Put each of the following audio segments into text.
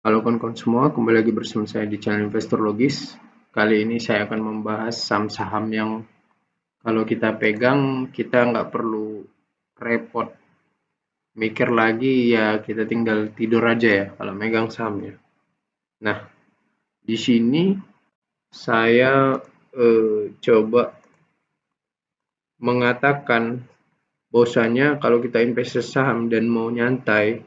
Halo kawan-kawan semua, kembali lagi bersama saya di channel Investor Logis. Kali ini saya akan membahas saham-saham yang kalau kita pegang, kita nggak perlu repot mikir lagi, ya kita tinggal tidur aja ya kalau megang sahamnya. Nah, di sini saya coba mengatakan bahwasanya kalau kita investasi saham dan mau nyantai,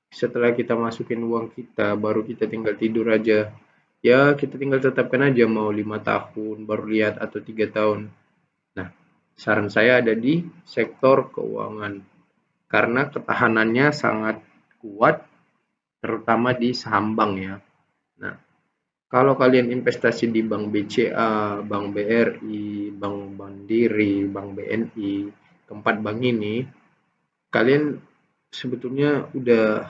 setelah kita masukin uang kita, baru kita tinggal tidur aja. Ya, kita tinggal tetapkan aja mau 5 tahun baru lihat atau 3 tahun. Nah, saran saya ada di sektor keuangan karena ketahanannya sangat kuat, terutama di saham bank ya. Nah, kalau kalian investasi di bank BCA, bank BRI, bank Mandiri, bank BNI, keempat bank ini, kalian sebetulnya udah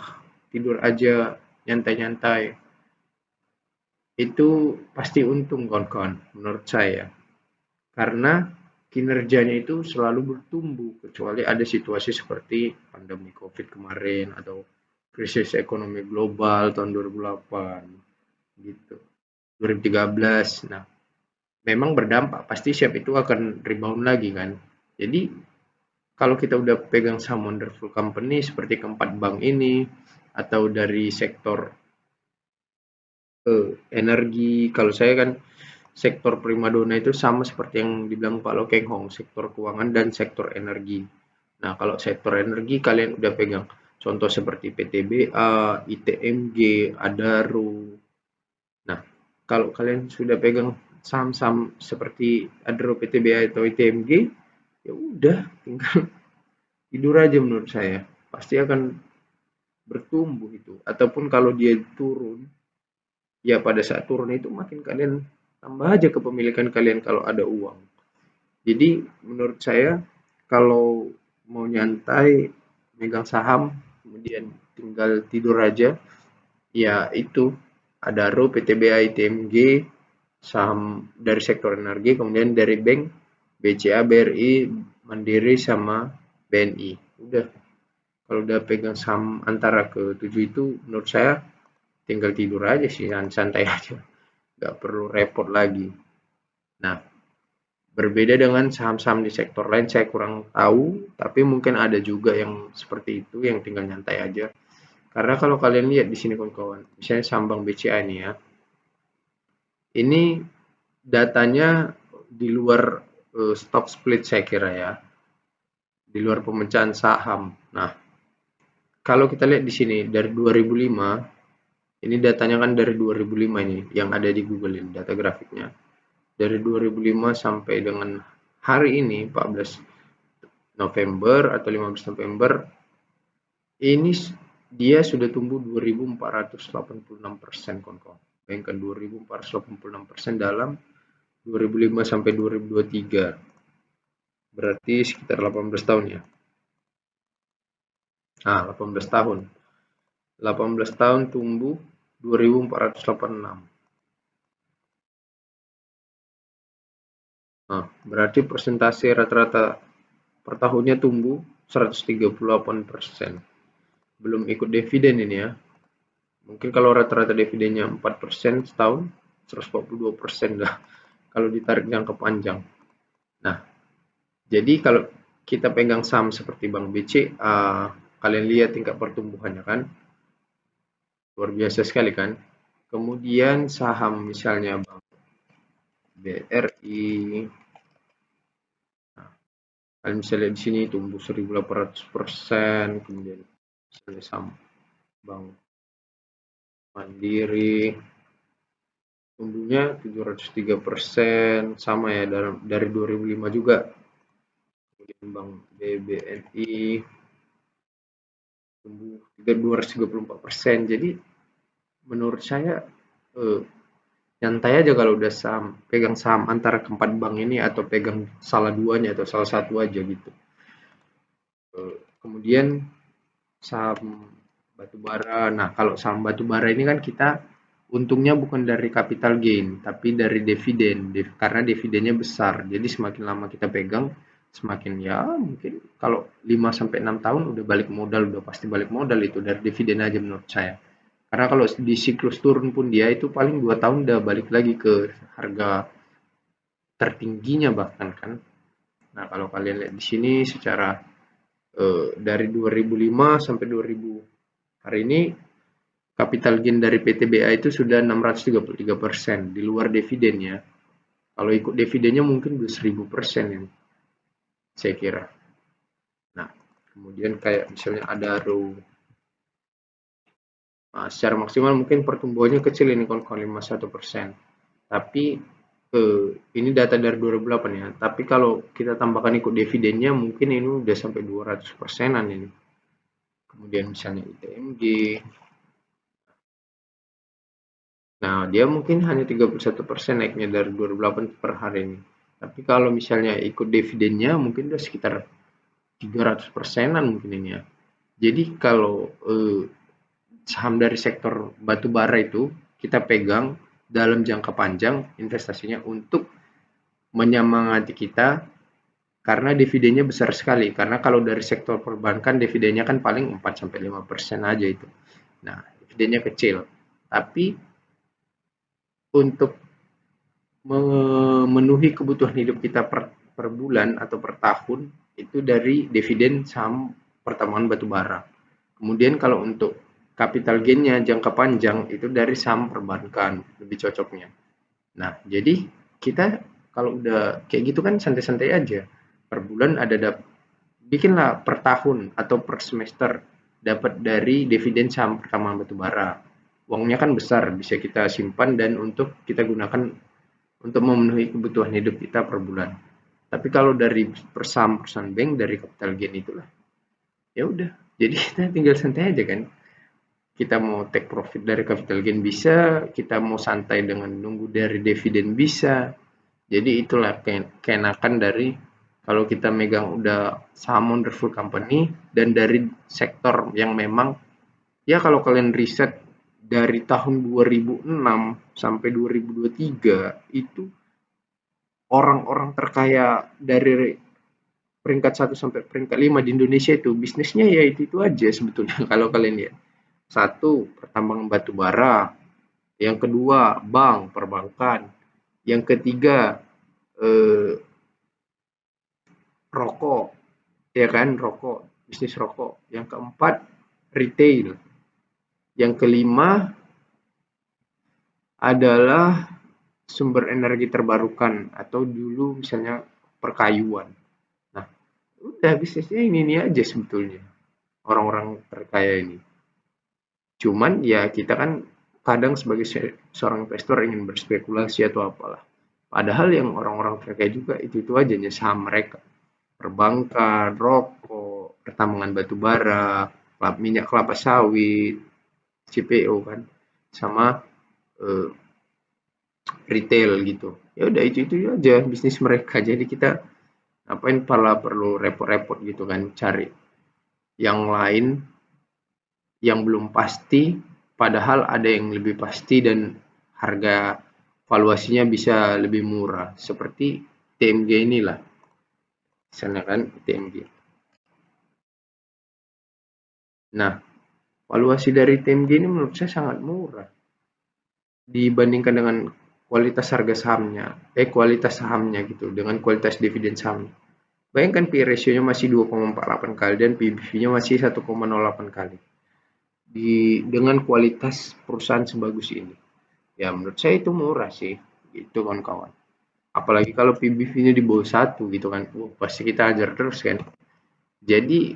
tidur aja nyantai-nyantai. Itu pasti untung kawan-kawan menurut saya. Karena kinerjanya itu selalu bertumbuh kecuali ada situasi seperti pandemi Covid kemarin atau krisis ekonomi global tahun 2008 gitu. 2013. Nah, memang berdampak pasti siap itu akan rebound lagi kan. Jadi kalau kita udah pegang saham wonderful company seperti keempat bank ini atau dari sektor energi, kalau saya kan sektor primadona itu sama seperti yang dibilang Pak Lokeng Hong, sektor keuangan dan sektor energi. Nah, kalau sektor energi kalian udah pegang contoh seperti PTBA, ITMG, Adaro. Nah, kalau kalian sudah pegang saham-saham seperti Adaro, PTBA atau ITMG, ya udah tinggal tidur aja menurut saya. Pasti akan bertumbuh itu. Ataupun kalau dia turun, ya pada saat turun itu makin kalian tambah aja kepemilikan kalian kalau ada uang. Jadi menurut saya kalau mau nyantai megang saham kemudian tinggal tidur aja, ya itu ada RO, PTBA, ITMG, saham dari sektor energi, kemudian dari bank BCA, BRI, Mandiri sama BNI. Udah, kalau udah pegang saham antara ke 7 itu menurut saya tinggal tidur aja sih, santai aja. Nggak perlu repot lagi. Nah, berbeda dengan saham-saham di sektor lain saya kurang tahu, tapi mungkin ada juga yang seperti itu yang tinggal nyantai aja. Karena kalau kalian lihat di sini kawan-kawan, misalnya saham Bank BCA ini ya, ini datanya di luar stock split saya kira ya, di luar pemecahan saham. Nah, kalau kita lihat di sini dari 2005, ini datanya kan dari 2005 ini yang ada di Google ini data grafiknya. Dari 2005 sampai dengan hari ini 14 November atau 15 November ini dia sudah tumbuh 2.486% kawan-kawan. Bayangkan 2.486% dalam 2005 sampai 2023. Berarti sekitar 18 tahun ya. Nah, 18 tahun. 18 tahun tumbuh 2.486. Nah, berarti persentase rata-rata per tahunnya tumbuh 138%. Belum ikut dividen ini ya. Mungkin kalau rata-rata dividennya 4% setahun, 142% lah kalau ditarik jangka panjang. Nah, jadi kalau kita pegang saham seperti Bank BCA, kalian lihat tingkat pertumbuhannya kan, luar biasa sekali kan. Kemudian saham misalnya Bank BRI, nah, kalian bisa lihat di sini tumbuh 1.800%, kemudian misalnya saham Bank Mandiri tumbuhnya 703%, sama ya dari 2005 juga. Kemudian Bank BBNI tumbuh 234%. Jadi menurut saya eh, nyantai aja kalau udah saham, pegang saham antara keempat bank ini atau pegang salah duanya atau salah satu aja gitu. Kemudian saham batubara. Nah, kalau saham batubara ini kan kita untungnya bukan dari capital gain, tapi dari dividen. Karena dividennya besar. Jadi semakin lama kita pegang, semakin ya mungkin kalau 5 sampai 6 tahun udah balik modal, udah pasti balik modal itu dari dividen aja menurut saya. Karena kalau di siklus turun pun dia itu paling 2 tahun udah balik lagi ke harga tertingginya bahkan kan. Nah, kalau kalian lihat di sini secara dari 2005 sampai 2000 hari ini capital gain dari PTBA itu sudah 633% di luar dividennya. Kalau ikut dividennya mungkin 1000% ini, saya kira. Nah, kemudian kayak misalnya Adaro. Nah, secara maksimal mungkin pertumbuhannya kecil ini kawan-kawan 51%. Tapi ini data dari 2008 ya. Tapi kalau kita tambahkan ikut dividennya mungkin ini udah sampai 200%-an ini. Kemudian misalnya ITMG. Nah, dia mungkin hanya 31% naiknya dari 2008 per hari ini. Tapi kalau misalnya ikut dividennya mungkin udah sekitar 300%-an mungkin ini ya. Jadi kalau saham dari sektor batu bara itu kita pegang dalam jangka panjang investasinya untuk menyemangati kita karena dividennya besar sekali. Karena kalau dari sektor perbankan dividennya kan paling 4-5% aja itu. Nah, dividennya kecil. Tapi untuk memenuhi kebutuhan hidup kita per bulan atau per tahun itu dari dividen saham pertambangan batubara. Kemudian kalau untuk capital gain-nya jangka panjang itu dari saham perbankan lebih cocoknya. Nah, jadi kita kalau udah kayak gitu kan santai-santai aja. Per bulan ada bikinlah per tahun atau per semester dapat dari dividen saham pertambangan batubara. Uangnya kan besar, bisa kita simpan dan untuk kita gunakan untuk memenuhi kebutuhan hidup kita per bulan. Tapi kalau dari perusahaan bank dari capital gain itulah, ya udah. Jadi kita tinggal santai aja kan. Kita mau take profit dari capital gain bisa, kita mau santai dengan nunggu dari dividen bisa. Jadi itulah keenakan dari kalau kita megang udah saham wonderful company dan dari sektor yang memang ya kalau kalian riset dari tahun 2006 sampai 2023 itu orang-orang terkaya dari peringkat 1 sampai peringkat 5 di Indonesia itu bisnisnya ya itu aja sebetulnya kalau kalian lihat. Satu, pertambangan batu bara. Yang kedua, bank, perbankan. Yang ketiga, rokok. Ya kan, rokok, bisnis rokok. Yang keempat, retail. Yang kelima adalah sumber energi terbarukan atau dulu misalnya perkayuan. Nah, udah bisnisnya ini aja sebetulnya orang-orang terkaya ini. Cuman ya kita kan kadang sebagai seorang investor ingin berspekulasi atau apalah. Padahal yang orang-orang terkaya juga itu aja saham mereka. Perbankan, rokok, pertambangan batu bara, minyak kelapa sawit, CPO kan, sama retail gitu. Ya udah itu aja bisnis mereka. Jadi kita ngapain perlu repot-repot gitu kan cari yang lain yang belum pasti, padahal ada yang lebih pasti dan harga valuasinya bisa lebih murah. Seperti TMG inilah. Misalnya kan TMG. Nah, valuasi dari TMG ini menurut saya sangat murah dibandingkan dengan kualitas harga sahamnya, kualitas sahamnya gitu, dengan kualitas dividen sahamnya. Bayangkan P/E ratio-nya masih 2,48 kali dan PBV-nya masih 1,08 kali. Dengan kualitas perusahaan sebagus ini. Ya menurut saya itu murah sih, gitu kawan-kawan. Apalagi kalau PBV-nya di bawah 1 gitu kan, pasti kita ajar terus kan. Jadi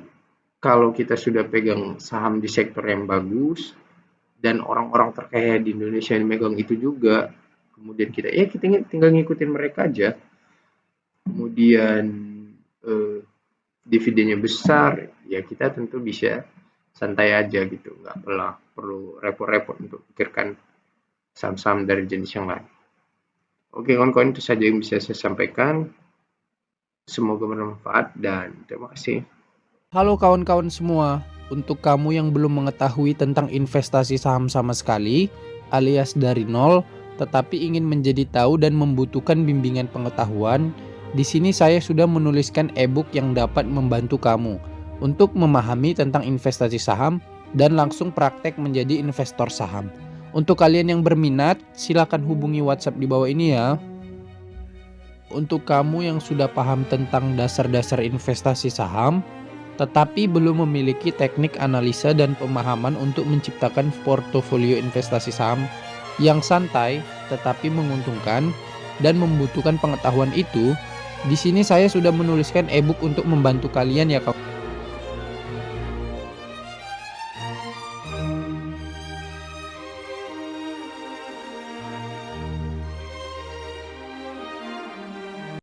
kalau kita sudah pegang saham di sektor yang bagus dan orang-orang terkaya di Indonesia yang megang itu juga, kemudian kita tinggal ngikutin mereka aja. Kemudian dividennya besar, ya kita tentu bisa santai aja gitu, nggak perlu repot-repot untuk pikirkan saham-saham dari jenis yang lain. Oke kawan-kawan, itu saja yang bisa saya sampaikan. Semoga bermanfaat dan terima kasih. Halo kawan-kawan semua, untuk kamu yang belum mengetahui tentang investasi saham sama sekali, alias dari nol, tetapi ingin menjadi tahu dan membutuhkan bimbingan pengetahuan, di sini saya sudah menuliskan e-book yang dapat membantu kamu untuk memahami tentang investasi saham dan langsung praktek menjadi investor saham. Untuk kalian yang berminat, silakan hubungi WhatsApp di bawah ini ya. Untuk kamu yang sudah paham tentang dasar-dasar investasi saham, tetapi belum memiliki teknik analisa dan pemahaman untuk menciptakan portofolio investasi saham yang santai tetapi menguntungkan dan membutuhkan pengetahuan itu, di sini saya sudah menuliskan e-book untuk membantu kalian ya kawan.